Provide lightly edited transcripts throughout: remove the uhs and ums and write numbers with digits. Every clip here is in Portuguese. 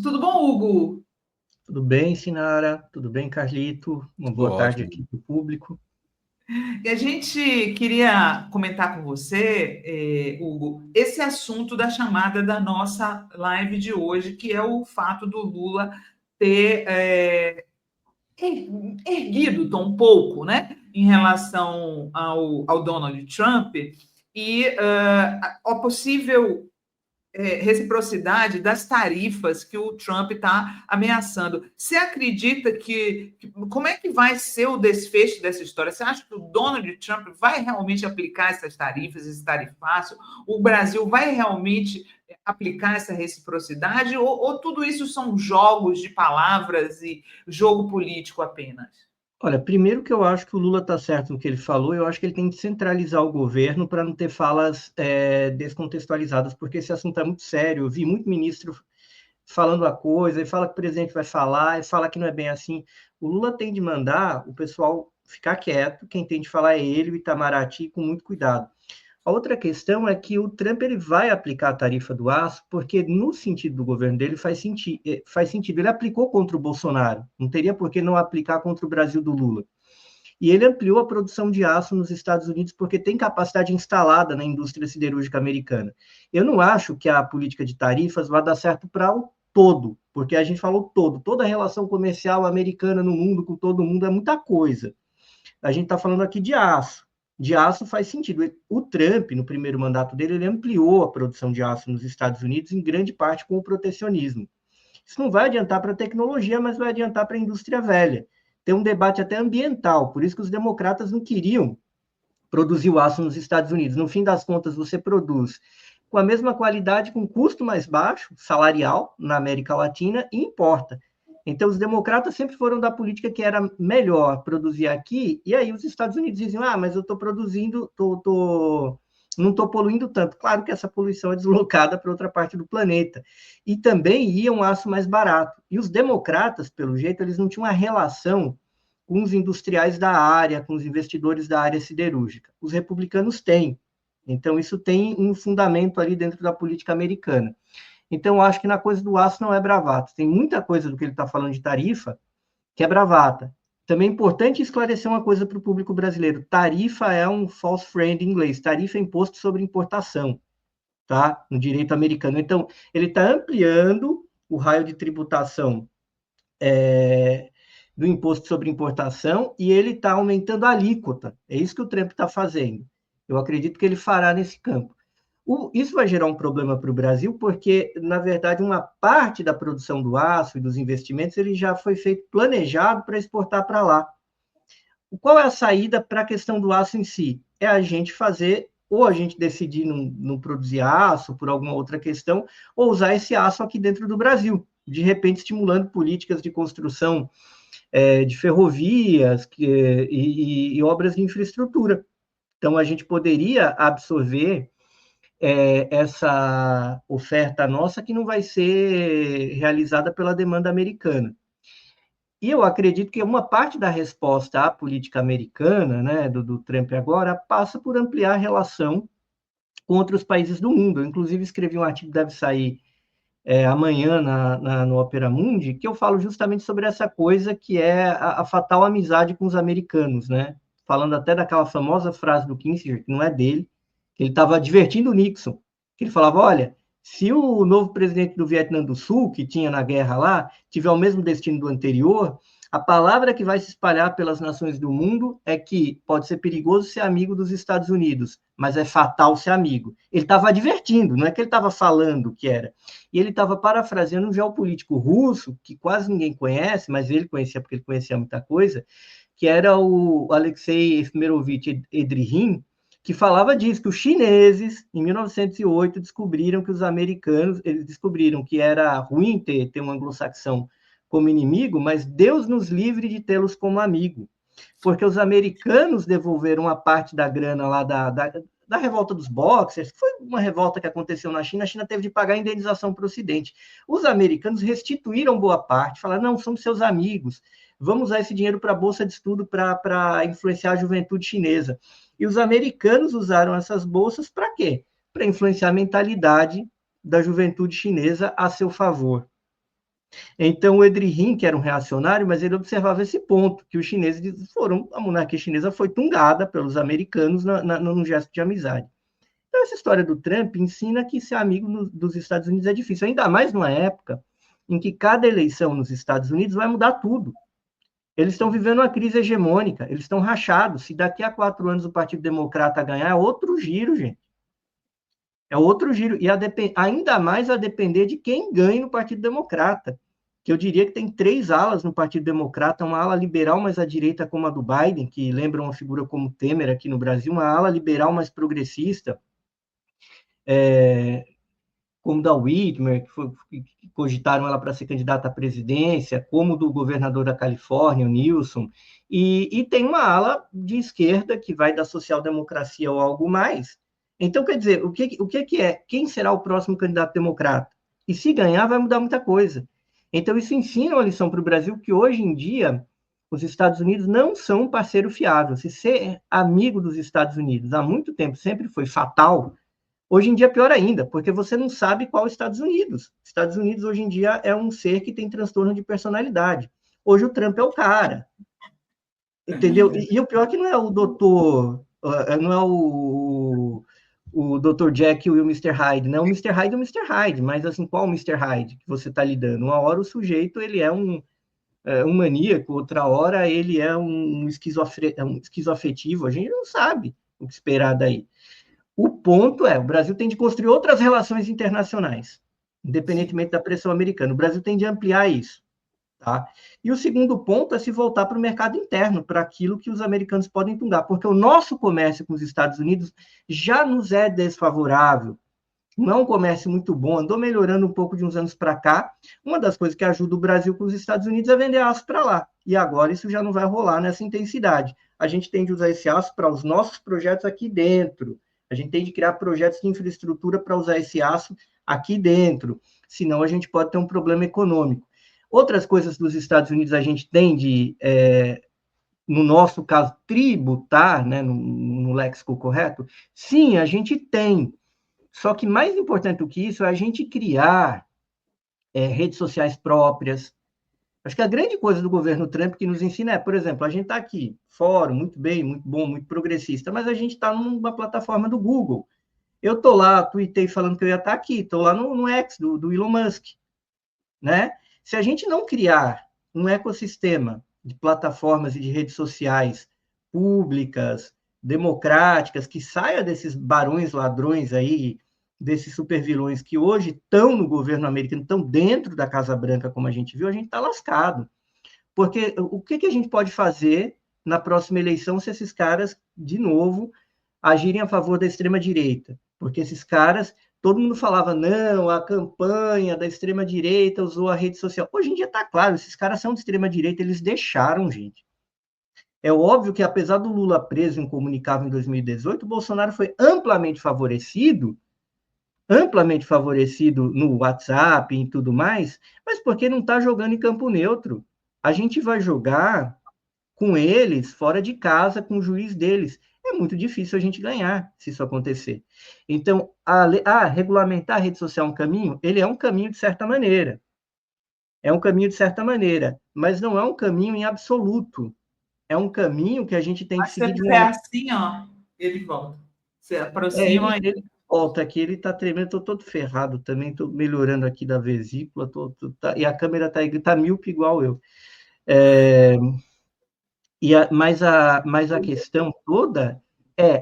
Tudo bom, Hugo? Tudo bem, Sinara? Tudo bem, Carlito? Uma Tudo boa tarde aqui ótimo. para o público. E a gente queria comentar com você, Hugo, esse assunto da chamada da nossa live de hoje, que é o fato do Lula ter erguido tão pouco, né, em relação ao Donald Trump e a possível reciprocidade das tarifas que o Trump está ameaçando. Você acredita como é que vai ser o desfecho dessa história? Você acha que o Donald Trump vai realmente aplicar essas tarifas, esse tarifácio? O Brasil vai realmente aplicar essa reciprocidade? Ou tudo isso são jogos de palavras e jogo político apenas? Olha, primeiro que eu acho que o Lula está certo no que ele falou, eu acho que ele tem que centralizar o governo para não ter falas descontextualizadas, porque esse assunto é muito sério. Eu vi muito ministro falando a coisa, e fala que o presidente vai falar, e fala que não é bem assim. O Lula tem de mandar o pessoal ficar quieto, quem tem de falar é ele, o Itamaraty, com muito cuidado. A outra questão é que o Trump ele vai aplicar a tarifa do aço, porque no sentido do governo dele faz sentido. Ele aplicou contra o Bolsonaro, não teria por que não aplicar contra o Brasil do Lula. E ele ampliou a produção de aço nos Estados Unidos porque tem capacidade instalada na indústria siderúrgica americana. Eu não acho que a política de tarifas vai dar certo para o todo, porque a gente falou todo, toda a relação comercial americana no mundo com todo mundo é muita coisa. A gente está falando aqui de aço. De aço faz sentido. O Trump, no primeiro mandato dele, ele ampliou a produção de aço nos Estados Unidos, em grande parte com o protecionismo. Isso não vai adiantar para a tecnologia, mas vai adiantar para a indústria velha. Tem um debate até ambiental, por isso que os democratas não queriam produzir o aço nos Estados Unidos. No fim das contas, você produz com a mesma qualidade, com custo mais baixo, salarial, na América Latina, e importa. Então, os democratas sempre foram da política que era melhor produzir aqui, e aí os Estados Unidos diziam, mas eu estou produzindo, não estou poluindo tanto. Claro que essa poluição é deslocada para outra parte do planeta. E também ia um aço mais barato. E os democratas, pelo jeito, eles não tinham uma relação com os industriais da área, com os investidores da área siderúrgica. Os republicanos têm. Então, isso tem um fundamento ali dentro da política americana. Então, eu acho que na coisa do aço não é bravata. Tem muita coisa do que ele está falando de tarifa que é bravata. Também é importante esclarecer uma coisa para o público brasileiro. Tarifa é um false friend em inglês. Tarifa é imposto sobre importação, tá? No direito americano. Então, ele está ampliando o raio de tributação do imposto sobre importação e ele está aumentando a alíquota. É isso que o Trump está fazendo. Eu acredito que ele fará nesse campo. Isso vai gerar um problema para o Brasil, porque, na verdade, uma parte da produção do aço e dos investimentos ele já foi feito planejado para exportar para lá. Qual é a saída para a questão do aço em si? É a gente fazer, ou a gente decidir não produzir aço por alguma outra questão, ou usar esse aço aqui dentro do Brasil, de repente estimulando políticas de construção de ferrovias e obras de infraestrutura. Então, a gente poderia absorver essa oferta nossa que não vai ser realizada pela demanda americana. E eu acredito que uma parte da resposta à política americana, né, do Trump agora, passa por ampliar a relação com outros países do mundo. Eu, inclusive, escrevi um artigo que deve sair amanhã no Opera Mundi, que eu falo justamente sobre essa coisa que é a fatal amizade com os americanos, né? Falando até daquela famosa frase do Kissinger, que não é dele, que ele estava advertindo o Nixon, que ele falava, olha, se o novo presidente do Vietnã do Sul, que tinha na guerra lá, tiver o mesmo destino do anterior, a palavra que vai se espalhar pelas nações do mundo é que pode ser perigoso ser amigo dos Estados Unidos, mas é fatal ser amigo. Ele estava advertindo, não é que ele estava falando que era. E ele estava parafraseando um geopolítico russo, que quase ninguém conhece, mas ele conhecia porque ele conhecia muita coisa, que era o Alexei Efmerovich Edrihin, que falava disso, que os chineses, em 1908, descobriram que os americanos, eles descobriram que era ruim ter um anglo-saxão como inimigo, mas Deus nos livre de tê-los como amigo. Porque os americanos devolveram uma parte da grana lá da revolta dos Boxers, que foi uma revolta que aconteceu na China, a China teve de pagar a indenização para o Ocidente. Os americanos restituíram boa parte, falaram, não, somos seus amigos, vamos usar esse dinheiro para a bolsa de estudo para influenciar a juventude chinesa. E os americanos usaram essas bolsas para quê? Para influenciar a mentalidade da juventude chinesa a seu favor. Então, o Edrihin, que era um reacionário, mas ele observava esse ponto, que os chineses a monarquia chinesa foi tungada pelos americanos num gesto de amizade. Então, essa história do Trump ensina que ser amigo dos Estados Unidos é difícil, ainda mais numa época em que cada eleição nos Estados Unidos vai mudar tudo. Eles estão vivendo uma crise hegemônica, eles estão rachados. Se daqui a 4 anos o Partido Democrata ganhar, é outro giro, gente. É outro giro. E ainda mais a depender de quem ganhe no Partido Democrata. Que eu diria que tem 3 alas no Partido Democrata, uma ala liberal mais à direita como a do Biden, que lembra uma figura como Temer aqui no Brasil, uma ala liberal mais progressista, como da Whitmer, que cogitaram ela para ser candidata à presidência, como do governador da Califórnia, o Newsom, e tem uma ala de esquerda que vai da social-democracia ou algo mais. Então, quer dizer, o que é? Quem será o próximo candidato democrata? E se ganhar, vai mudar muita coisa. Então, isso ensina uma lição para o Brasil, que hoje em dia os Estados Unidos não são um parceiro fiável. Se ser amigo dos Estados Unidos há muito tempo sempre foi fatal, hoje em dia é pior ainda, porque você não sabe qual é os Estados Unidos. Estados Unidos, hoje em dia, é um ser que tem transtorno de personalidade. Hoje o Trump é o cara. Entendeu? E o pior é que não é o doutor, não é o Dr. Jekyll e o Mr. Hyde, não é o Mr. Hyde e o Mr. Hyde, mas assim, qual o Mr. Hyde que você está lidando? Uma hora o sujeito ele é um maníaco, outra hora ele é um esquizoafetivo, a gente não sabe o que esperar daí. O ponto é, o Brasil tem de construir outras relações internacionais, independentemente da pressão americana. O Brasil tem de ampliar isso. Tá? E o segundo ponto é se voltar para o mercado interno, para aquilo que os americanos podem tungar, porque o nosso comércio com os Estados Unidos já nos é desfavorável. Não é um comércio muito bom, andou melhorando um pouco de uns anos para cá. Uma das coisas que ajuda o Brasil com os Estados Unidos é vender aço para lá. E agora isso já não vai rolar nessa intensidade. A gente tem de usar esse aço para os nossos projetos aqui dentro. A gente tem de criar projetos de infraestrutura para usar esse aço aqui dentro. Senão a gente pode ter um problema econômico. Outras coisas dos Estados Unidos a gente tem de, no nosso caso, tributar, né, no léxico correto? Sim, a gente tem. Só que mais importante do que isso é a gente criar redes sociais próprias. Acho que a grande coisa do governo Trump que nos ensina é, por exemplo, a gente está aqui, fórum, muito bem, muito bom, muito progressista, mas a gente está numa plataforma do Google. Eu estou lá, tuitei falando que eu ia estar aqui, estou lá no X, do Elon Musk. Né? Se a gente não criar um ecossistema de plataformas e de redes sociais públicas, democráticas, que saia desses barões ladrões aí, desses supervilões que hoje estão no governo americano, estão dentro da Casa Branca, como a gente viu, a gente está lascado. Porque o que a gente pode fazer na próxima eleição se esses caras, de novo, agirem a favor da extrema-direita? Porque esses caras, todo mundo falava, não, a campanha da extrema-direita usou a rede social. Hoje em dia está claro, esses caras são de extrema-direita, eles deixaram, gente. É óbvio que, apesar do Lula preso e incomunicável em 2018, o Bolsonaro foi amplamente favorecido no WhatsApp e tudo mais, mas porque não está jogando em campo neutro. A gente vai jogar com eles fora de casa, com o juiz deles. É muito difícil a gente ganhar se isso acontecer. Então, regulamentar a rede social é um caminho? Ele é um caminho de certa maneira. É um caminho de certa maneira, mas não é um caminho em absoluto. É um caminho que a gente tem que seguir de maneira... assim, ó, ele volta. Você aproxima... ele volta aqui, ele está tremendo, estou todo ferrado também, estou melhorando aqui da vesícula, e a câmera está míope igual eu. Mas a questão toda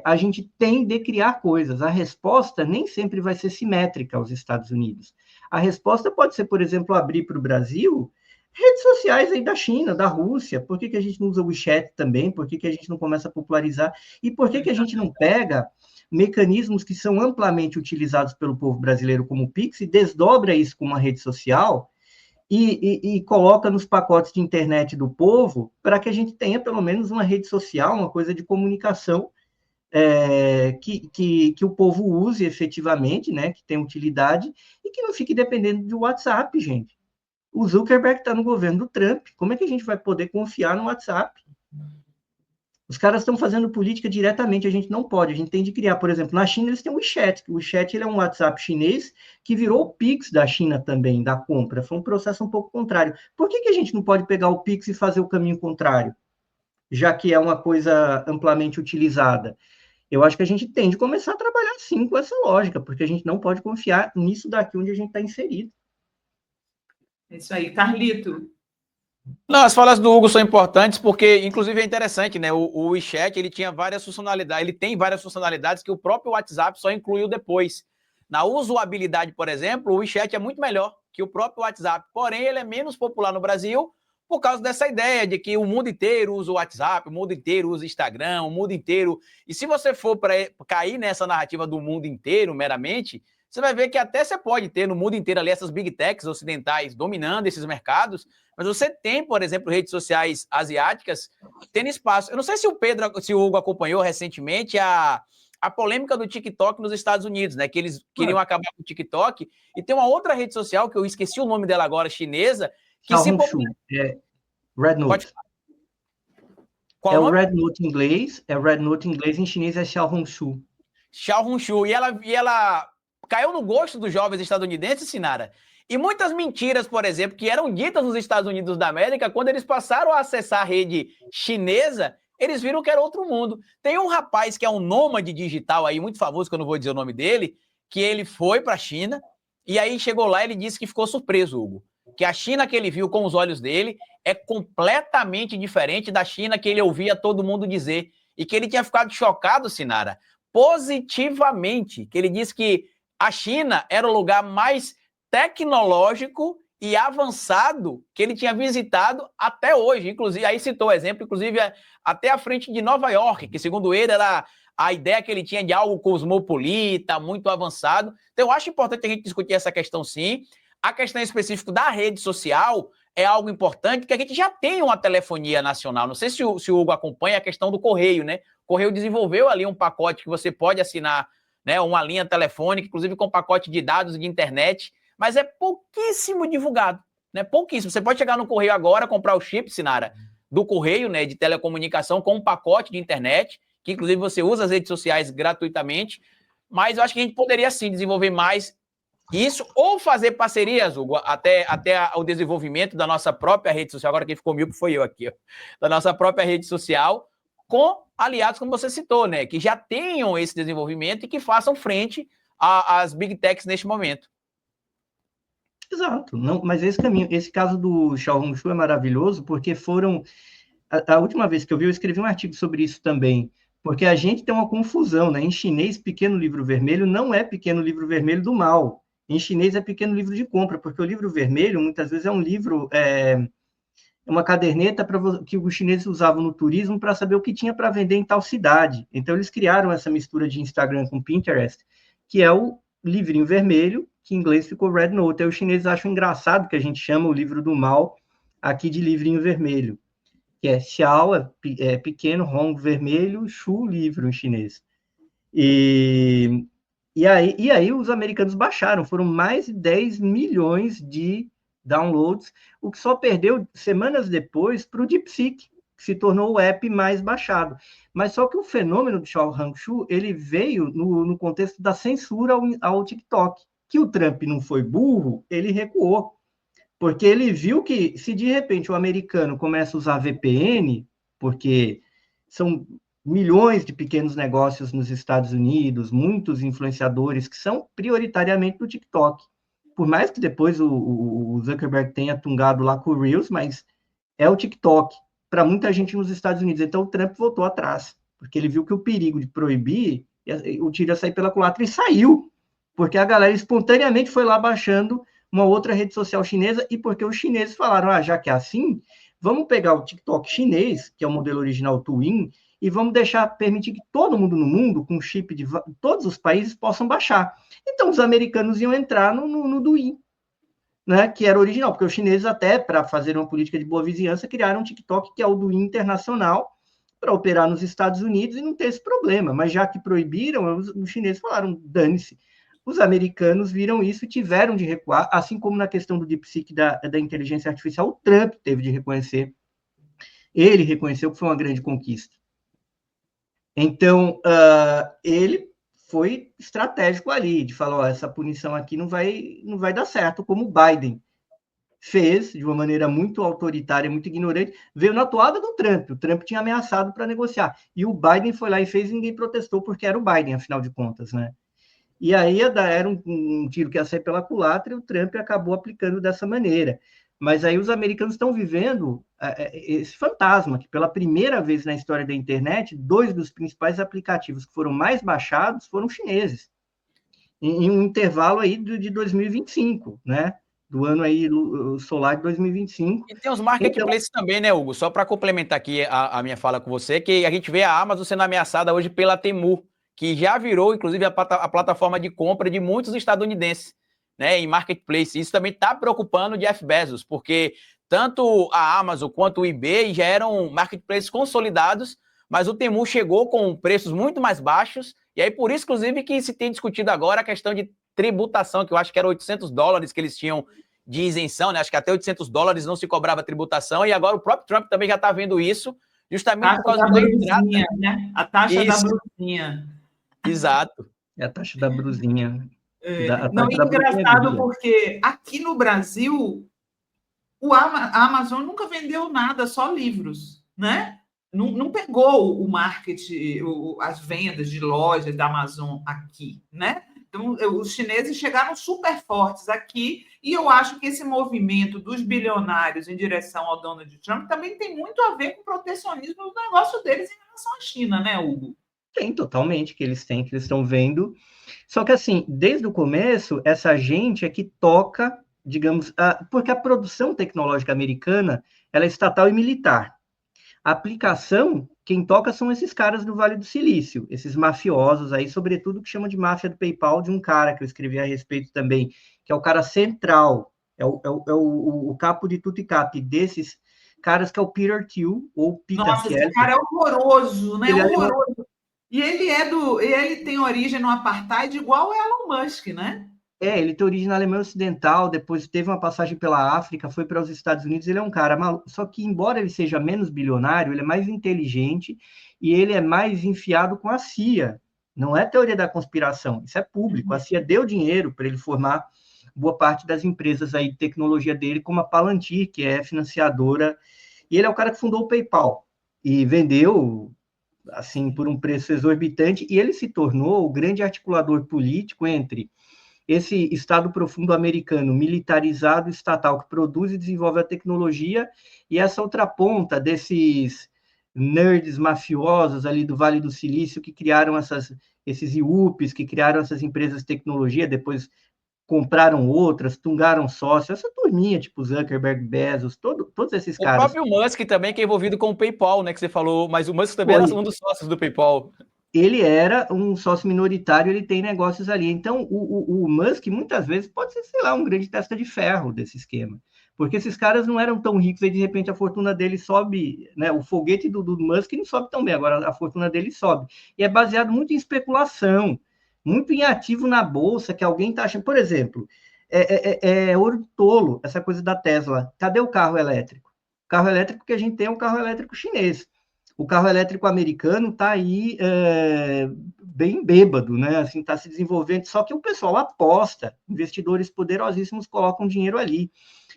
a gente tem de criar coisas. A resposta nem sempre vai ser simétrica aos Estados Unidos. A resposta pode ser, por exemplo, abrir para o Brasil redes sociais aí da China, da Rússia. Por que a gente não usa o WeChat também? Por que a gente não começa a popularizar? E por que a gente não pega mecanismos que são amplamente utilizados pelo povo brasileiro como o Pix e desdobra isso com uma rede social e coloca nos pacotes de internet do povo para que a gente tenha pelo menos uma rede social, uma coisa de comunicação que o povo use efetivamente, né, que tenha utilidade e que não fique dependendo do WhatsApp, gente. O Zuckerberg está no governo do Trump. Como é que a gente vai poder confiar no WhatsApp? Os caras estão fazendo política diretamente, a gente não pode, a gente tem de criar. Por exemplo, na China eles têm o WeChat. O WeChat ele é um WhatsApp chinês que virou o Pix da China também, da compra. Foi um processo um pouco contrário. Por que a gente não pode pegar o Pix e fazer o caminho contrário, já que é uma coisa amplamente utilizada? Eu acho que a gente tem de começar a trabalhar sim com essa lógica, porque a gente não pode confiar nisso daqui onde a gente está inserido. É isso aí. Carlito. Não, as falas do Hugo são importantes porque, inclusive, é interessante, né? O WeChat, ele tinha várias funcionalidades, ele tem várias funcionalidades que o próprio WhatsApp só incluiu depois. Na usabilidade, por exemplo, o WeChat é muito melhor que o próprio WhatsApp, porém, ele é menos popular no Brasil por causa dessa ideia de que o mundo inteiro usa o WhatsApp, o mundo inteiro usa o Instagram, o mundo inteiro... E se você for para cair nessa narrativa do mundo inteiro, meramente, você vai ver que até você pode ter no mundo inteiro ali essas big techs ocidentais dominando esses mercados, mas você tem, por exemplo, redes sociais asiáticas tendo espaço. Eu não sei se o Hugo acompanhou recentemente a polêmica do TikTok nos Estados Unidos, né? Que eles queriam acabar com o TikTok. E tem uma outra rede social, que eu esqueci o nome dela agora, chinesa, que se... Red Note. Qual o nome? Red Note em inglês, Red Note em inglês, em chinês é Xiaohongshu. Xiaohongshu. E ela caiu no gosto dos jovens estadunidenses, Sinara. E muitas mentiras, por exemplo, que eram ditas nos Estados Unidos da América, quando eles passaram a acessar a rede chinesa, eles viram que era outro mundo. Tem um rapaz que é um nômade digital aí, muito famoso, que eu não vou dizer o nome dele, que ele foi para a China, e aí chegou lá e ele disse que ficou surpreso, Hugo, que a China que ele viu com os olhos dele é completamente diferente da China que ele ouvia todo mundo dizer, e que ele tinha ficado chocado, Sinara, positivamente, que ele disse que a China era o lugar mais tecnológico e avançado que ele tinha visitado até hoje. Inclusive, aí citou o exemplo, inclusive, até a frente de Nova York, que segundo ele era a ideia que ele tinha de algo cosmopolita, muito avançado. Então, eu acho importante a gente discutir essa questão, sim. A questão específica da rede social é algo importante, porque a gente já tem uma telefonia nacional. Não sei se o Hugo acompanha a questão do Correio, né? O Correio desenvolveu ali um pacote que você pode assinar, né, uma linha telefônica, inclusive com pacote de dados de internet, mas é pouquíssimo divulgado, né? Pouquíssimo. Você pode chegar no Correio agora, comprar o chip, Sinara, do Correio, né, de telecomunicação, com um pacote de internet, que inclusive você usa as redes sociais gratuitamente, mas eu acho que a gente poderia, sim, desenvolver mais isso, ou fazer parcerias, Hugo, até o desenvolvimento da nossa própria rede social. Agora quem ficou míope foi eu aqui, ó, da nossa própria rede social, com aliados, como você citou, né, que já tenham esse desenvolvimento e que façam frente às big techs neste momento. Exato, não, mas esse caminho, esse caso do Xiaohongshu é maravilhoso, porque foram... A última vez que eu vi, eu escrevi um artigo sobre isso também, porque a gente tem uma confusão, né? Em chinês, pequeno livro vermelho não é pequeno livro vermelho do mal. Em chinês é pequeno livro de compra, porque o livro vermelho, muitas vezes, é um livro, uma caderneta que os chineses usavam no turismo para saber o que tinha para vender em tal cidade. Então, eles criaram essa mistura de Instagram com Pinterest, que é o livrinho vermelho, que em inglês ficou Red Note. Aí os chineses acham engraçado que a gente chama o livro do mal aqui de livrinho vermelho, que é Xiao, é pequeno, Hong, vermelho, Shu, livro em chinês. E aí os americanos baixaram, foram mais de 10 milhões de downloads, o que só perdeu semanas depois para o DeepSeek, que se tornou o app mais baixado. Mas só que o fenômeno do Xiaohongshu, ele veio no contexto da censura ao TikTok, que o Trump não foi burro, ele recuou, porque ele viu que se de repente o americano começa a usar VPN, porque são milhões de pequenos negócios nos Estados Unidos, muitos influenciadores que são prioritariamente do TikTok. Por mais que depois o Zuckerberg tenha tungado lá com o Reels, mas é o TikTok para muita gente nos Estados Unidos. Então o Trump voltou atrás, porque ele viu que o perigo de proibir, o tiro ia sair pela culatra e saiu, porque a galera espontaneamente foi lá baixando uma outra rede social chinesa, e porque os chineses falaram, já que é assim, vamos pegar o TikTok chinês, que é o modelo original Douyin, e vamos permitir que todo mundo no mundo, com chip de todos os países, possam baixar. Então, os americanos iam entrar no Douyin, né, que era original, porque os chineses, até para fazer uma política de boa vizinhança, criaram um TikTok, que é o Douyin internacional, para operar nos Estados Unidos e não ter esse problema. Mas já que proibiram, os chineses falaram, dane-se. Os americanos viram isso e tiveram de recuar, assim como na questão do DeepSeek da inteligência artificial, o Trump teve de reconhecer. Ele reconheceu que foi uma grande conquista. Então, ele foi estratégico ali, de falar, ó, essa punição aqui não vai dar certo, como o Biden fez, de uma maneira muito autoritária, muito ignorante, veio na toada do Trump. O Trump tinha ameaçado para negociar. E o Biden foi lá e fez, e ninguém protestou, porque era o Biden, afinal de contas, né? E aí era um tiro que ia sair pela culatra, e o Trump acabou aplicando dessa maneira. Mas aí os americanos estão vivendo esse fantasma, que pela primeira vez na história da internet, 2 dos principais aplicativos que foram mais baixados foram chineses, em um intervalo aí de 2025, né? Do ano aí solar de 2025. E tem os marketplaces então, também, né, Hugo? Só para complementar aqui a minha fala com você, que a gente vê a Amazon sendo ameaçada hoje pela Temu, que já virou, inclusive, a plataforma de compra de muitos estadunidenses, né, em marketplace. Isso também está preocupando o Jeff Bezos, porque tanto a Amazon quanto o eBay já eram marketplaces consolidados, mas o Temu chegou com preços muito mais baixos, e aí por isso, inclusive, que se tem discutido agora a questão de tributação, que eu acho que era $800 que eles tinham de isenção, né? Acho que até $800 não se cobrava tributação, e agora o próprio Trump também já está vendo isso, justamente por causa da entrada. Né? A taxa da brusinha. Exato. É a taxa da brusinha. Não, é engraçado porque aqui no Brasil a Amazon nunca vendeu nada, só livros, né? Não pegou o marketing, as vendas de lojas da Amazon aqui, né? Então, os chineses chegaram super fortes aqui, e eu acho que esse movimento dos bilionários em direção ao Donald Trump também tem muito a ver com o protecionismo do negócio deles em relação à China, né, Hugo? Tem, totalmente, que eles estão vendo. Só que, assim, desde o começo, essa gente é que toca, digamos, porque a produção tecnológica americana, ela é estatal e militar. A aplicação, quem toca são esses caras do Vale do Silício, esses mafiosos aí, sobretudo que chamam de máfia do PayPal, de um cara que eu escrevi a respeito também, que é o cara central, o capo de tudo e cap desses caras, que é o Peter Thiel, ou Peter Nossa, esse cara é horroroso, né? Horroroso. E ele tem origem no apartheid igual o Elon Musk, né? Ele tem origem na Alemanha Ocidental, depois teve uma passagem pela África, foi para os Estados Unidos. Ele é um cara maluco, só que, embora ele seja menos bilionário, ele é mais inteligente e ele é mais enfiado com a CIA. Não é teoria da conspiração, isso é público. A CIA deu dinheiro para ele formar boa parte das empresas aí de tecnologia dele, como a Palantir, que é financiadora. E ele é o cara que fundou o PayPal e vendeu assim por um preço exorbitante, e ele se tornou o grande articulador político entre esse Estado profundo americano, militarizado, estatal, que produz e desenvolve a tecnologia, e essa outra ponta desses nerds mafiosos ali do Vale do Silício, que criaram esses IUPs, que criaram essas empresas de tecnologia, depois compraram outras, tungaram sócios, essa turminha, tipo Zuckerberg, Bezos, todos esses caras. O próprio Musk também, que é envolvido com o PayPal, né, que você falou, mas o Musk também era um dos sócios do PayPal. Ele era um sócio minoritário, ele tem negócios ali. Então, o Musk, muitas vezes, pode ser, sei lá, um grande testa de ferro desse esquema. Porque esses caras não eram tão ricos, e de repente a fortuna dele sobe, né? O foguete do Musk não sobe tão bem, agora a fortuna dele sobe. E é baseado muito em especulação, muito em ativo na bolsa, que alguém está achando. Por exemplo, é ouro tolo essa coisa da Tesla. Cadê o carro elétrico? O carro elétrico que a gente tem é um carro elétrico chinês. O carro elétrico americano está aí bem bêbado, né? Assim, está se desenvolvendo, só que o pessoal aposta, investidores poderosíssimos colocam dinheiro ali.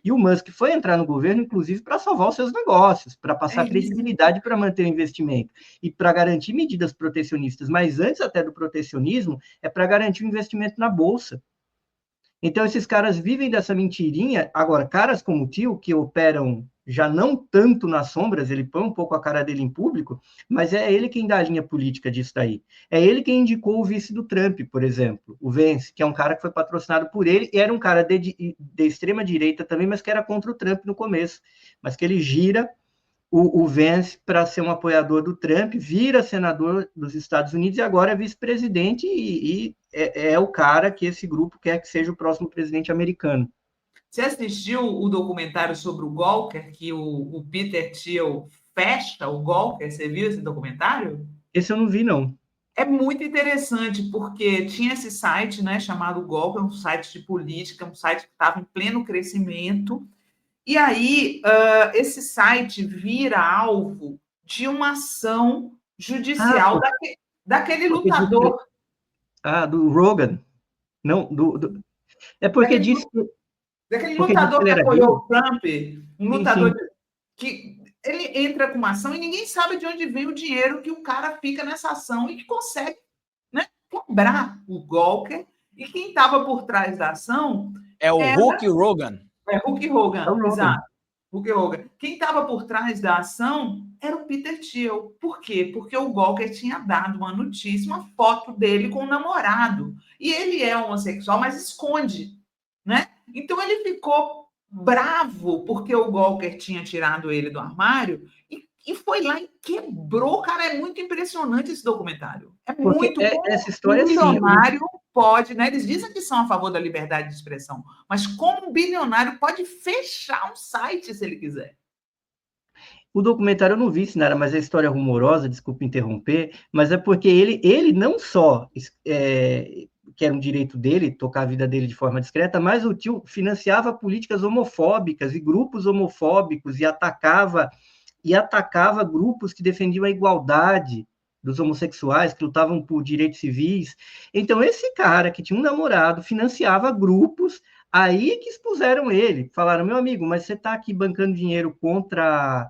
E o Musk foi entrar no governo, inclusive, para salvar os seus negócios, para passar credibilidade para manter o investimento e para garantir medidas protecionistas. Mas antes até do protecionismo, é para garantir o investimento na Bolsa. Então, esses caras vivem dessa mentirinha. Agora, caras como o Tio, que operam já não tanto nas sombras, ele põe um pouco a cara dele em público, mas é ele quem dá a linha política disso daí. É ele quem indicou o vice do Trump, por exemplo, o Vance, que é um cara que foi patrocinado por ele, e era um cara de extrema direita também, mas que era contra o Trump no começo, mas que ele gira o Vance para ser um apoiador do Trump, vira senador dos Estados Unidos e agora é vice-presidente e é o cara que esse grupo quer que seja o próximo presidente americano. Você assistiu o documentário sobre o Gawker, que o Peter Thiel fecha o Gawker? Você viu esse documentário? Esse eu não vi, não. É muito interessante, porque tinha esse site, né, chamado Gawker, um site de política, um site que estava em pleno crescimento. E aí, esse site vira alvo de uma ação judicial daquele lutador. Do Rogan. Não, é porque disse daquele lutador que apoiou o Trump, um lutador sim. que ele entra com uma ação e ninguém sabe de onde vem o dinheiro que o cara fica nessa ação e que consegue, né, quebrar o Gawker. E quem estava por trás da ação é o Hulk Hogan. Hulk Hogan, exato. Hulk Hogan. Quem estava por trás da ação era o Peter Thiel. Por quê? Porque o Gawker tinha dado uma notícia, uma foto dele com o namorado. E ele é homossexual, mas esconde, né? Então ele ficou bravo porque o Gawker tinha tirado ele do armário e foi lá e quebrou. Cara, é muito impressionante esse documentário. É porque muito bom. Essa história, um bilionário pode, né? Eles dizem que são a favor da liberdade de expressão, mas como um bilionário pode fechar um site se ele quiser. O documentário eu não vi, Sinara, mas a história é rumorosa, desculpa interromper, mas é porque ele não só que era um direito dele, tocar a vida dele de forma discreta, mas o tio financiava políticas homofóbicas e grupos homofóbicos e atacava grupos que defendiam a igualdade dos homossexuais, que lutavam por direitos civis. Então, esse cara que tinha um namorado financiava grupos, aí que expuseram ele. Falaram, meu amigo, mas você está aqui bancando dinheiro contra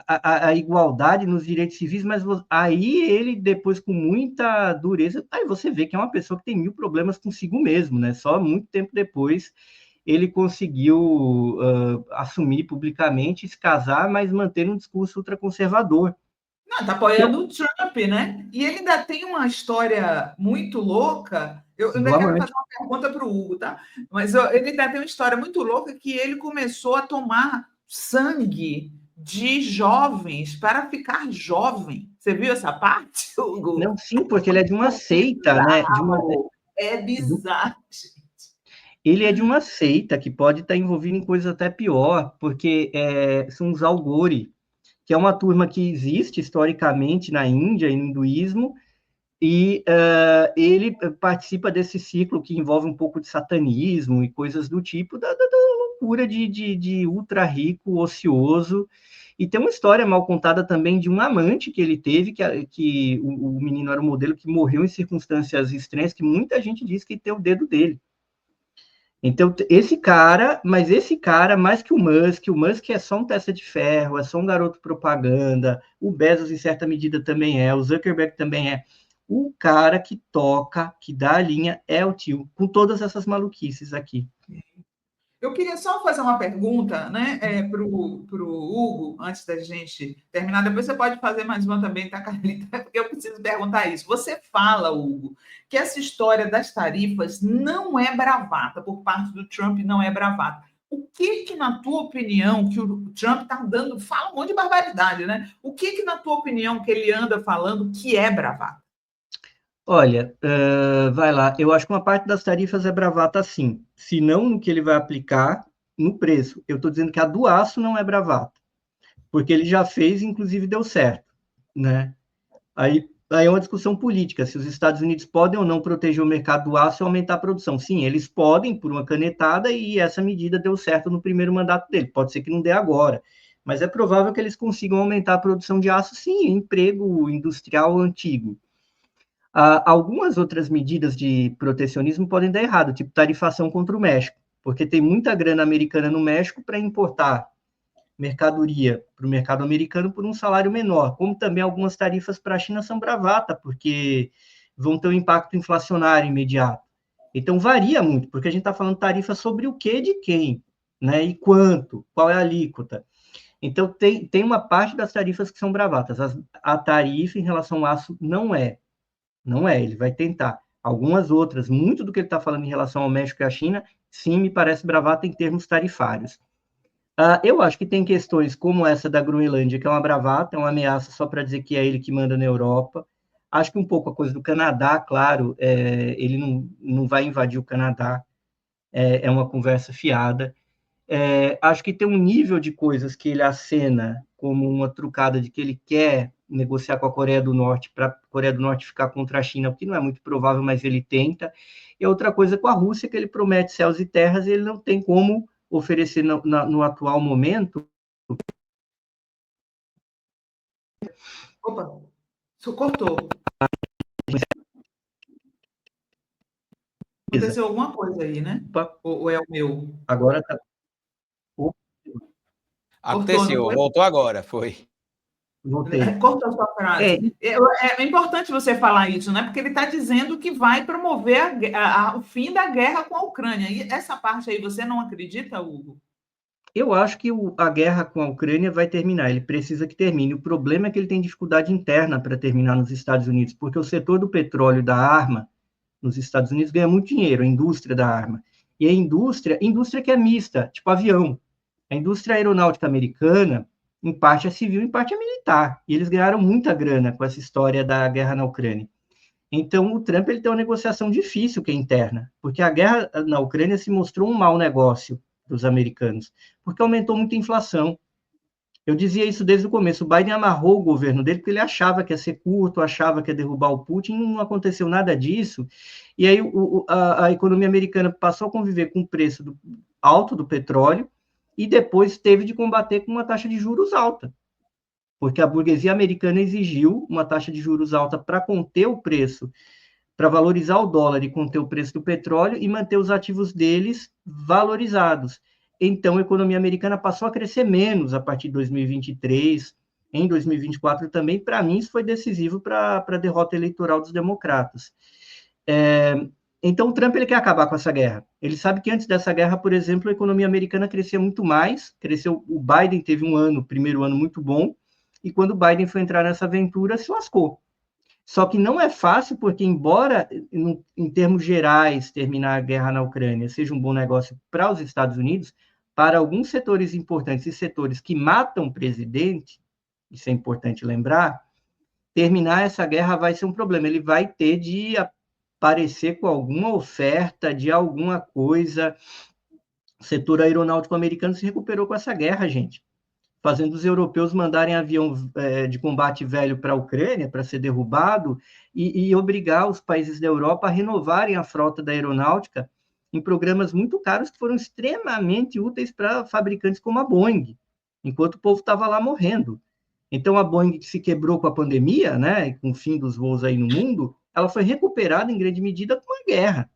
a igualdade nos direitos civis, mas aí ele, depois, com muita dureza, aí você vê que é uma pessoa que tem 1000 problemas consigo mesmo, né? Só muito tempo depois ele conseguiu assumir publicamente, se casar, mas manter um discurso ultraconservador. Não, está apoiando o Trump, né? E ele ainda tem uma história muito louca. Eu ainda quero fazer uma pergunta para o Hugo, tá? Mas ele ainda tem uma história muito louca que ele começou a tomar sangue de jovens para ficar jovem. Você viu essa parte, Hugo? Não, sim, porque ele é de uma seita, né? É bizarro. Ele é de uma seita que pode estar envolvido em coisas até pior, porque são os Algori, que é uma turma que existe historicamente na Índia e no hinduísmo, e ele participa desse ciclo que envolve um pouco de satanismo e coisas do tipo, da loucura de ultra rico, ocioso. E tem uma história mal contada também de um amante que ele teve, que o menino era um modelo que morreu em circunstâncias estranhas, que muita gente diz que tem o dedo dele. Então, esse cara, mais que o Musk é só um testa de ferro, é só um garoto propaganda, o Bezos, em certa medida, também o Zuckerberg também é. O cara que toca, que dá a linha, é o tio, com todas essas maluquices aqui. Eu queria só fazer uma pergunta, né, para o Hugo, antes da gente terminar. Depois você pode fazer mais uma também, tá, Carlita? Porque eu preciso perguntar isso. Você fala, Hugo, que essa história das tarifas não é bravata, por parte do Trump não é bravata. O que, na tua opinião, que o Trump está dando... Fala um monte de barbaridade, né? O que, na tua opinião, que ele anda falando que é bravata? Olha, vai lá. Eu acho que uma parte das tarifas é bravata, sim. Se não no que ele vai aplicar, no preço. Eu estou dizendo que a do aço não é bravata. Porque ele já fez, inclusive deu certo, né? Aí é uma discussão política, se os Estados Unidos podem ou não proteger o mercado do aço e aumentar a produção. Sim, eles podem, por uma canetada, e essa medida deu certo no primeiro mandato dele. Pode ser que não dê agora, mas é provável que eles consigam aumentar a produção de aço, sim, emprego industrial antigo. Algumas outras medidas de protecionismo podem dar errado, tipo tarifação contra o México, porque tem muita grana americana no México para importar mercadoria para o mercado americano por um salário menor, como também algumas tarifas para a China são bravata, porque vão ter um impacto inflacionário imediato. Então, varia muito, porque a gente está falando tarifa sobre o que de quem, né? E quanto, qual é a alíquota. Então, tem uma parte das tarifas que são bravatas. A tarifa em relação ao aço não é, ele vai tentar. Algumas outras, muito do que ele está falando em relação ao México e à China, sim, me parece bravata em termos tarifários. Eu acho que tem questões como essa da Groenlândia, que é uma bravata, é uma ameaça só para dizer que é ele que manda na Europa. Acho que um pouco a coisa do Canadá, claro, ele não vai invadir o Canadá, é uma conversa fiada. Acho que tem um nível de coisas que ele acena como uma trucada de que ele quer negociar com a Coreia do Norte para a Coreia do Norte ficar contra a China, o que não é muito provável, mas ele tenta. E outra coisa com a Rússia, que ele promete céus e terras e ele não tem como oferecer no atual momento Opa, isso cortou. Aconteceu alguma coisa aí, né? Opa, Ou é o meu? agora tá. Opa, Cortou, não Aconteceu, foi? voltou agora, foi. voltei. Cortou a sua É, frase. É importante você falar isso, né? Porque ele está dizendo que vai promover o fim da guerra com a Ucrânia. E essa parte aí você não acredita, Hugo? eu acho que a guerra com a Ucrânia vai terminar, ele precisa que termine. O problema é que ele tem dificuldade interna para terminar nos Estados Unidos, porque o setor do petróleo e da arma nos Estados Unidos ganha muito dinheiro, a indústria da arma. E a indústria que é mista, tipo avião. A indústria aeronáutica americana, em parte é civil, em parte é militar. E eles ganharam muita grana com essa história da guerra na Ucrânia. Então, o Trump ele tem uma negociação difícil que é interna, porque a guerra na Ucrânia se mostrou um mau negócio para os americanos, porque aumentou muito a inflação. Eu dizia isso desde o começo. O Biden amarrou o governo dele porque ele achava que ia ser curto, achava que ia derrubar o Putin, não aconteceu nada disso. E aí a economia americana passou a conviver com o preço alto do petróleo e depois teve de combater com uma taxa de juros alta, porque a burguesia americana exigiu uma taxa de juros alta para conter o preço, para valorizar o dólar e conter o preço do petróleo e manter os ativos deles valorizados. Então, a economia americana passou a crescer menos a partir de 2023, em 2024 também. Para mim, isso foi decisivo para a derrota eleitoral dos democratas. Então, o Trump ele quer acabar com essa guerra. Ele sabe que antes dessa guerra, por exemplo, a economia americana crescia muito mais. Cresceu. O Biden teve primeiro ano muito bom, e quando o Biden foi entrar nessa aventura, se lascou. Só que não é fácil, porque, embora, em termos gerais, terminar a guerra na Ucrânia seja um bom negócio para os Estados Unidos, para alguns setores importantes e setores que matam o presidente, isso é importante lembrar, terminar essa guerra vai ser um problema. Ele vai ter de aparecer com alguma oferta de alguma coisa. O setor aeronáutico americano se recuperou com essa guerra, gente, fazendo os europeus mandarem avião de combate velho para a Ucrânia, para ser derrubado, e obrigar os países da Europa a renovarem a frota da aeronáutica em programas muito caros que foram extremamente úteis para fabricantes como a Boeing, enquanto o povo estava lá morrendo. Então, a Boeing, que se quebrou com a pandemia, né, com o fim dos voos aí no mundo, ela foi recuperada em grande medida com a guerra.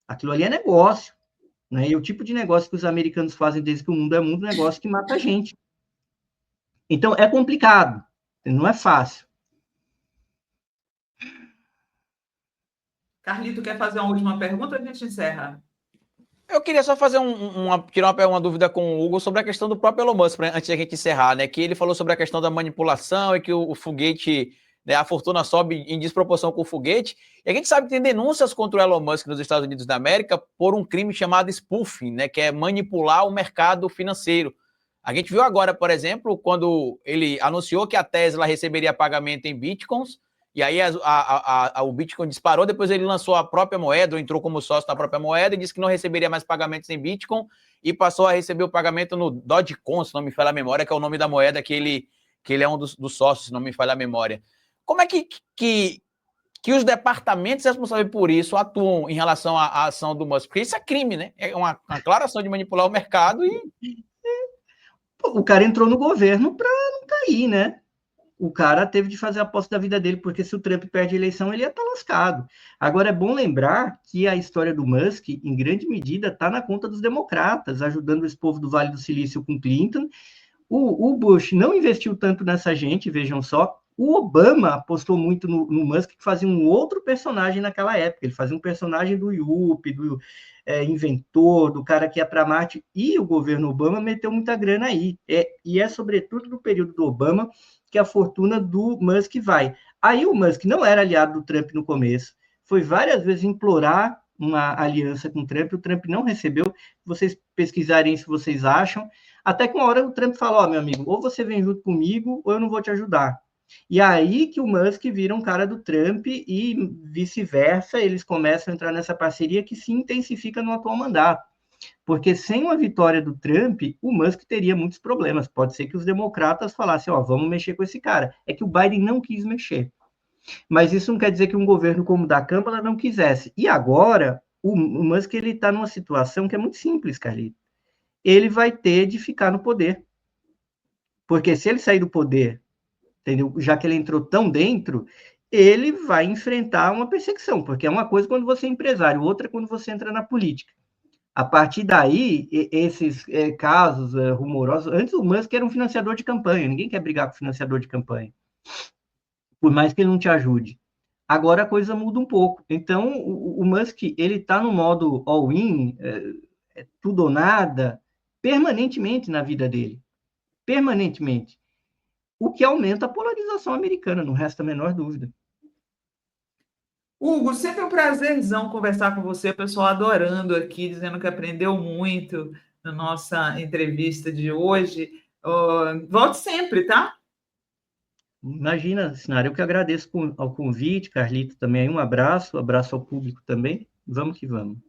Aquilo ali é negócio, né? E o tipo de negócio que os americanos fazem desde que o mundo é mundo, negócio que mata a gente. Então, é complicado, não é fácil. Carlito, quer fazer uma última pergunta? A gente encerra. Eu queria só fazer tirar uma dúvida com o Hugo sobre a questão do próprio Elon Musk, antes da gente encerrar, né? Que ele falou sobre a questão da manipulação e que o foguete, né, a fortuna sobe em desproporção com o foguete. E a gente sabe que tem denúncias contra o Elon Musk nos Estados Unidos da América por um crime chamado spoofing, né? Que é manipular o mercado financeiro. A gente viu agora, por exemplo, quando ele anunciou que a Tesla receberia pagamento em bitcoins, e aí o Bitcoin disparou, depois ele lançou a própria moeda, ou entrou como sócio na própria moeda, e disse que não receberia mais pagamentos em Bitcoin, e passou a receber o pagamento no Dogecoin, se não me falha a memória, que é o nome da moeda que ele é um dos sócios, se não me falha a memória. Como é que os departamentos responsáveis por isso atuam em relação à ação do Musk? Porque isso é crime, né? É uma clara ação de manipular o mercado e... O cara entrou no governo para não cair, né? O cara teve de fazer a aposta da vida dele, porque se o Trump perde a eleição, ele ia estar lascado. Agora, é bom lembrar que a história do Musk, em grande medida, está na conta dos democratas, ajudando esse povo do Vale do Silício com Clinton. O Bush não investiu tanto nessa gente, vejam só. O Obama apostou muito no Musk, que fazia um outro personagem naquela época. Ele fazia um personagem do Yuppie, do inventor, do cara que ia para Marte. E o governo Obama meteu muita grana aí. E é sobretudo no período do Obama que a fortuna do Musk vai. Aí o Musk não era aliado do Trump no começo, foi várias vezes implorar uma aliança com o Trump não recebeu. Se vocês pesquisarem isso, vocês acham. Até que uma hora o Trump falou, meu amigo, ou você vem junto comigo, ou eu não vou te ajudar. E aí que o Musk vira um cara do Trump e vice-versa, eles começam a entrar nessa parceria que se intensifica no atual mandato. Porque sem uma vitória do Trump, o Musk teria muitos problemas. Pode ser que os democratas falassem, vamos mexer com esse cara. É que o Biden não quis mexer. Mas isso não quer dizer que um governo como o da Câmara não quisesse. E agora, o Musk está numa situação que é muito simples, Carlito. Ele vai ter de ficar no poder. Porque se ele sair do poder entendeu? Já que ele entrou tão dentro, ele vai enfrentar uma perseguição, porque é uma coisa quando você é empresário, outra quando você entra na política. A partir daí, esses casos rumorosos... Antes o Musk era um financiador de campanha, ninguém quer brigar com financiador de campanha, por mais que ele não te ajude. Agora a coisa muda um pouco. Então, o Musk, ele está no modo all-in, tudo ou nada, permanentemente na vida dele. Permanentemente. O que aumenta a polarização americana, não resta a menor dúvida. Hugo, sempre um prazerzão conversar com você, pessoal adorando aqui, dizendo que aprendeu muito na nossa entrevista de hoje. Volte sempre, tá? Imagina, Sinara, eu que agradeço ao convite, Carlito também, um abraço ao público também. Vamos que vamos.